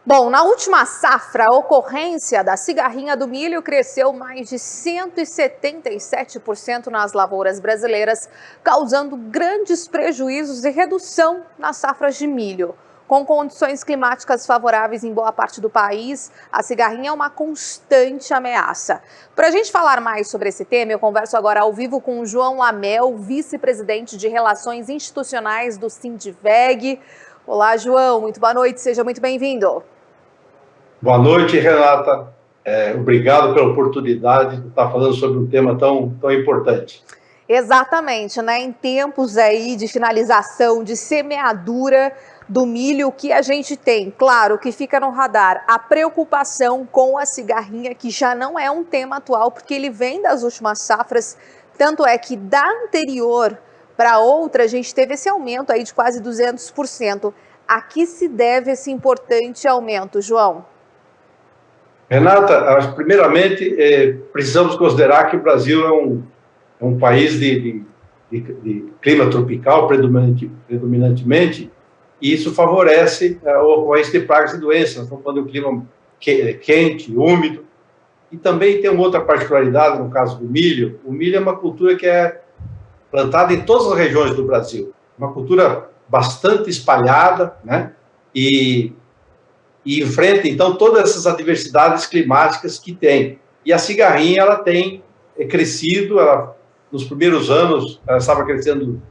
Bom, na última safra, a ocorrência da cigarrinha do milho cresceu mais de 177% nas lavouras brasileiras, causando grandes prejuízos e redução nas safras de milho. Com condições climáticas favoráveis em boa parte do país, a cigarrinha é uma constante ameaça. Para a gente falar mais sobre esse tema, eu converso agora ao vivo com o João Lamel, vice-presidente de Relações Institucionais do Sindiveg. Olá, João, muito boa noite, seja muito bem-vindo. Boa noite, Renata. Obrigado pela oportunidade de estar falando sobre um tema tão importante. Exatamente, né? Em tempos aí de finalização, de semeadura do milho, o que a gente tem? Claro, que fica no radar a preocupação com a cigarrinha, que já não é um tema atual, porque ele vem das últimas safras, tanto é que da anterior para outra, a gente teve esse aumento aí de quase 200%. A que se deve esse importante aumento, João? Renata, primeiramente, precisamos considerar que o Brasil é um país de clima tropical, predominantemente, e isso favorece a ocorrência de pragas e doenças. Estamos falando de um clima quente, úmido, e também tem uma outra particularidade no caso do milho. O milho é uma cultura que é plantada em todas as regiões do Brasil, uma cultura bastante espalhada, né? E enfrenta, então, todas essas adversidades climáticas que tem. E a cigarrinha, ela tem crescido, nos primeiros anos, ela estava crescendo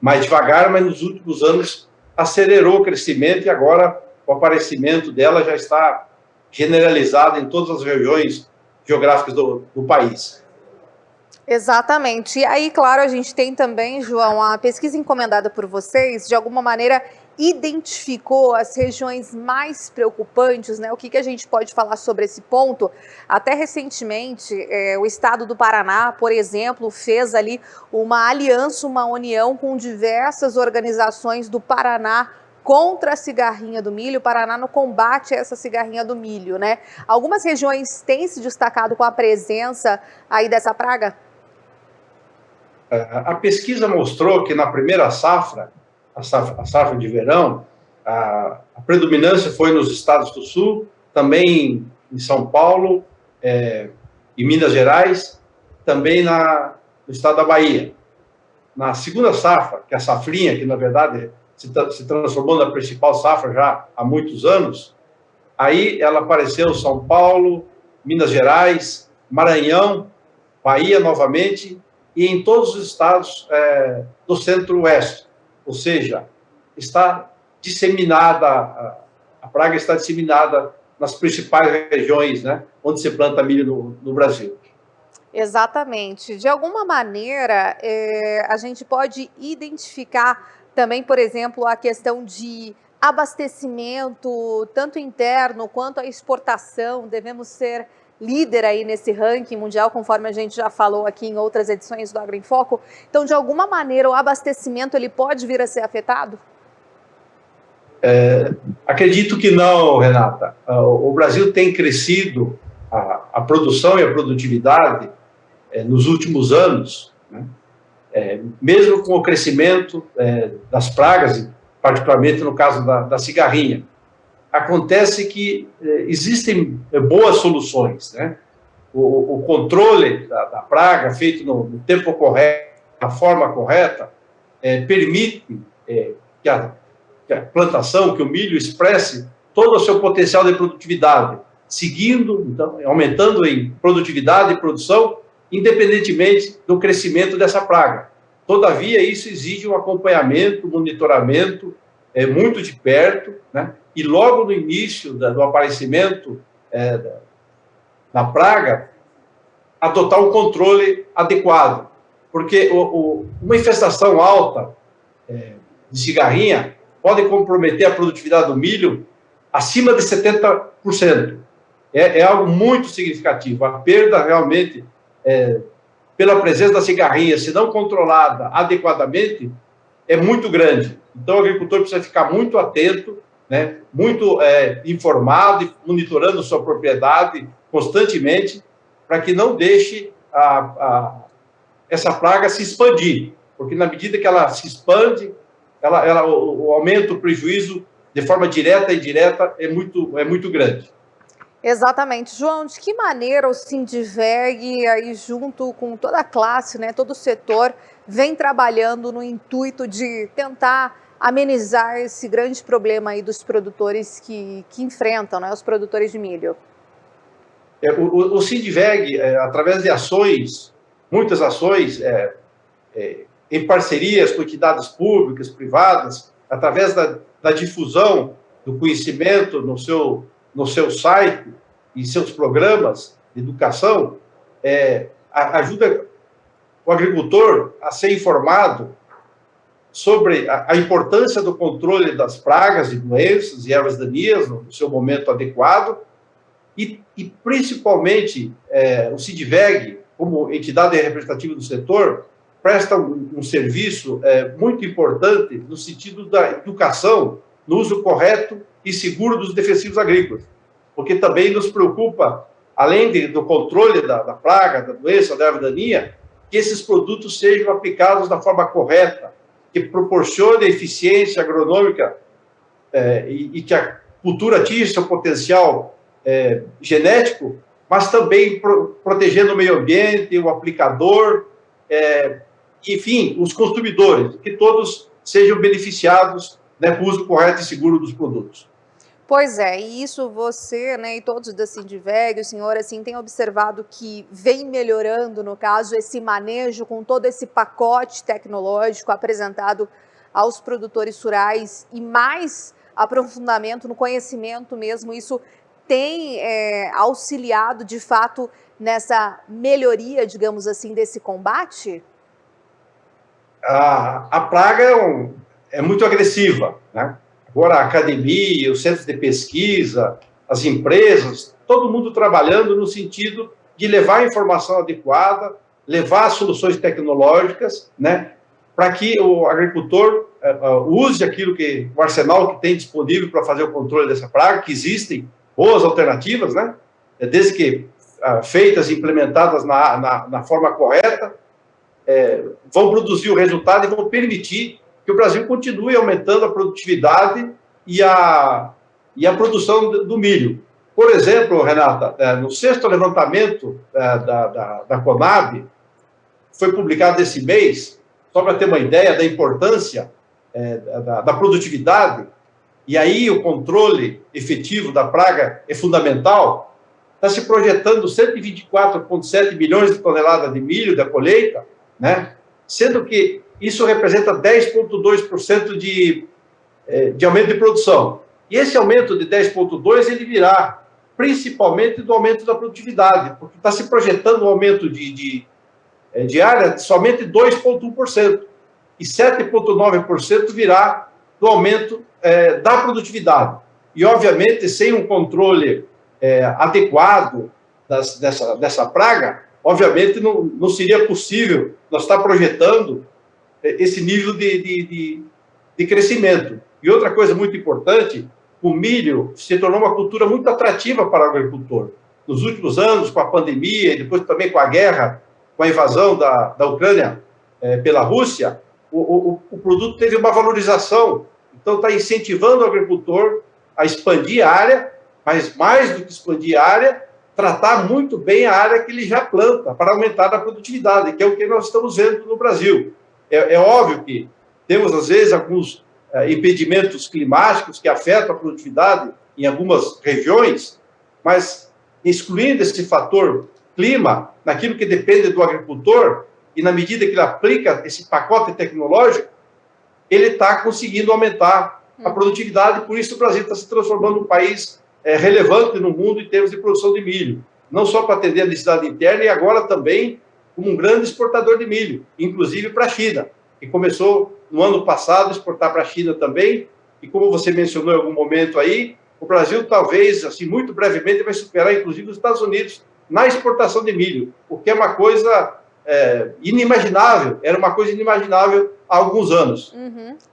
mais devagar, mas nos últimos anos acelerou o crescimento e agora o aparecimento dela já está generalizado em todas as regiões geográficas do país. Exatamente. E aí, claro, a gente tem também, João, a pesquisa encomendada por vocês, de alguma maneira, identificou as regiões mais preocupantes, né? O que a gente pode falar sobre esse ponto? Até recentemente, o estado do Paraná, por exemplo, fez ali uma aliança, uma união com diversas organizações do Paraná contra a cigarrinha do milho, o Paraná no combate a essa cigarrinha do milho, né? Algumas regiões têm se destacado com a presença aí dessa praga? A pesquisa mostrou que na primeira safra, a safra de verão, a predominância foi nos estados do Sul, também em São Paulo, em Minas Gerais, também no estado da Bahia. Na segunda safra, que é a safrinha, que na verdade se transformou na principal safra já há muitos anos, aí ela apareceu em São Paulo, Minas Gerais, Maranhão, Bahia novamente, e em todos os estados do centro-oeste, ou seja, está disseminada, a praga está disseminada nas principais regiões, né, onde se planta milho no Brasil. Exatamente. De alguma maneira, a gente pode identificar também, por exemplo, a questão de abastecimento, tanto interno quanto a exportação. Devemos ser líder aí nesse ranking mundial, conforme a gente já falou aqui em outras edições do Agro em Foco. Então, de alguma maneira, o abastecimento ele pode vir a ser afetado? Acredito que não, Renata. O Brasil tem crescido a produção e a produtividade nos últimos anos, né? Mesmo com o crescimento das pragas, particularmente no caso da cigarrinha. Acontece que existem boas soluções, né? O controle da praga feito no tempo correto, da forma correta, permite que a plantação, que o milho expresse todo o seu potencial de produtividade, seguindo, então, aumentando em produtividade e produção, independentemente do crescimento dessa praga. Todavia, isso exige um acompanhamento, um monitoramento muito de perto, né? E logo no início do aparecimento da praga, adotar um controle adequado, porque uma infestação alta de cigarrinha pode comprometer a produtividade do milho acima de 70%. É algo muito significativo. A perda realmente, pela presença da cigarrinha, se não controlada adequadamente, é muito grande. Então, o agricultor precisa ficar muito atento, né, muito informado, monitorando sua propriedade constantemente, para que não deixe essa praga se expandir, porque na medida que ela se expande, o aumento, o prejuízo de forma direta e indireta, é muito grande. Exatamente. João, de que maneira o Sindiveg, aí junto com toda a classe, né, todo o setor, vem trabalhando no intuito de tentar amenizar esse grande problema aí dos produtores que enfrentam, né, os produtores de milho? O Sindiveg, através de ações, muitas ações, em parcerias com entidades públicas, privadas, através da difusão do conhecimento no seu site e seus programas de educação, ajuda o agricultor a ser informado sobre a importância do controle das pragas e doenças e ervas daninhas no seu momento adequado e principalmente, o Sindiveg, como entidade representativa do setor, presta um serviço muito importante no sentido da educação no uso correto e seguro dos defensivos agrícolas, porque também nos preocupa, além do controle da praga, da doença, da erva daninha, que esses produtos sejam aplicados da forma correta, que proporcione eficiência agronômica e que a cultura atinja seu potencial genético, mas também protegendo o meio ambiente, o aplicador, enfim, os consumidores, que todos sejam beneficiados, né, com o uso correto e seguro dos produtos. Pois é, e isso você, né, e todos da Sindiveg, o senhor, assim, tem observado que vem melhorando, no caso, esse manejo com todo esse pacote tecnológico apresentado aos produtores rurais e mais aprofundamento no conhecimento mesmo, isso tem auxiliado, de fato, nessa melhoria, digamos assim, desse combate? A praga é muito agressiva, né? Agora a academia, os centros de pesquisa, as empresas, todo mundo trabalhando no sentido de levar a informação adequada, levar soluções tecnológicas, né, para que o agricultor use o arsenal que tem disponível para fazer o controle dessa praga, que existem boas alternativas, né, desde que feitas e implementadas na forma correta, vão produzir o resultado e vão permitir que o Brasil continue aumentando a produtividade e a produção do milho. Por exemplo, Renata, no sexto levantamento da Conab, foi publicado esse mês, só para ter uma ideia da importância da produtividade, e aí o controle efetivo da praga é fundamental. Está se projetando 124,7 milhões de toneladas de milho da colheita, né? Sendo que isso representa 10,2% de aumento de produção. E esse aumento de 10,2% ele virá principalmente do aumento da produtividade, porque está se projetando um aumento de área de somente 2,1%, e 7,9% virá do aumento da produtividade. E, obviamente, sem um controle adequado dessa praga, obviamente não seria possível nós estar projetando esse nível de crescimento. E outra coisa muito importante, o milho se tornou uma cultura muito atrativa para o agricultor. Nos últimos anos, com a pandemia, e depois também com a guerra, com a invasão da Ucrânia pela Rússia, o produto teve uma valorização. Então, está incentivando o agricultor a expandir a área, mas mais do que expandir a área, tratar muito bem a área que ele já planta, para aumentar a produtividade, que é o que nós estamos vendo no Brasil. É óbvio que temos, às vezes, alguns impedimentos climáticos que afetam a produtividade em algumas regiões, mas excluindo esse fator clima, naquilo que depende do agricultor, e na medida que ele aplica esse pacote tecnológico, ele está conseguindo aumentar a produtividade, por isso o Brasil está se transformando num país relevante no mundo em termos de produção de milho, não só para atender a necessidade interna, e agora também como um grande exportador de milho, inclusive para a China, que começou no ano passado a exportar para a China também, e como você mencionou em algum momento aí, o Brasil talvez, assim, muito brevemente, vai superar inclusive os Estados Unidos na exportação de milho, o que é uma coisa inimaginável, era uma coisa inimaginável há alguns anos.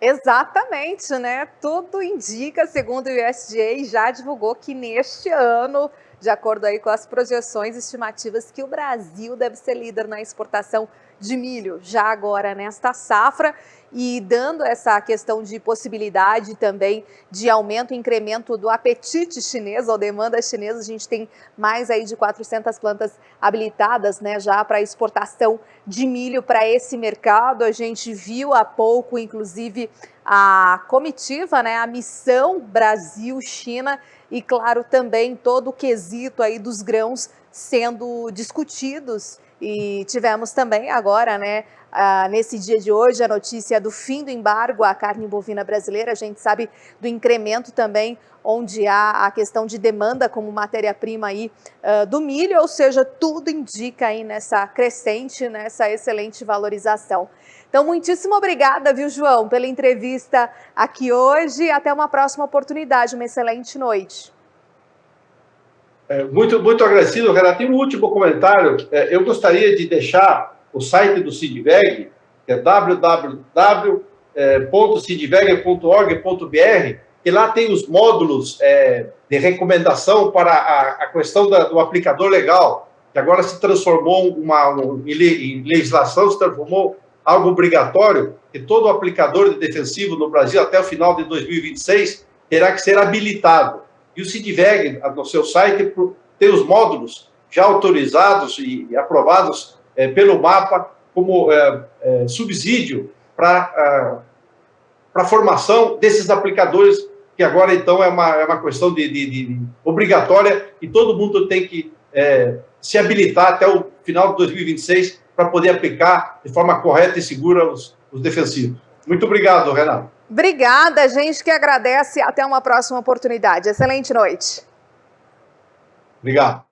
Exatamente, né? Tudo indica, segundo o USDA, já divulgou que neste ano, de acordo aí com as projeções estimativas, que o Brasil deve ser líder na exportação de milho, já agora nesta safra, e dando essa questão de possibilidade também de aumento e incremento do apetite chinês, ou demanda chinesa. A gente tem mais aí de 400 plantas habilitadas, né, já para exportação de milho para esse mercado. A gente viu há pouco, inclusive, a comitiva, né, a missão Brasil-China, e claro, também todo o quesito aí dos grãos sendo discutidos. E tivemos também agora, né, nesse dia de hoje, a notícia do fim do embargo à carne bovina brasileira. A gente sabe do incremento também, onde há a questão de demanda como matéria-prima aí do milho, ou seja, tudo indica aí nessa crescente, nessa excelente valorização. Então, muitíssimo obrigada, viu, João, pela entrevista aqui hoje. Até uma próxima oportunidade. Uma excelente noite. Muito agradecido, Renato. E um último comentário. Eu gostaria de deixar o site do Sidveg, que é www.sidveg.org.br, e lá tem os módulos de recomendação para a questão do aplicador legal, que agora se transformou em legislação, se transformou algo obrigatório, que todo aplicador de defensivo no Brasil, até o final de 2026, terá que ser habilitado. E o Sidveg, no seu site, tem os módulos já autorizados e aprovados pelo MAPA como subsídio para a formação desses aplicadores, que agora, então, é uma questão de obrigatória, e todo mundo tem que se habilitar até o final de 2026 para poder aplicar de forma correta e segura os defensivos. Muito obrigado, Renato. Obrigada, a gente que agradece. Até uma próxima oportunidade. Excelente noite. Obrigado.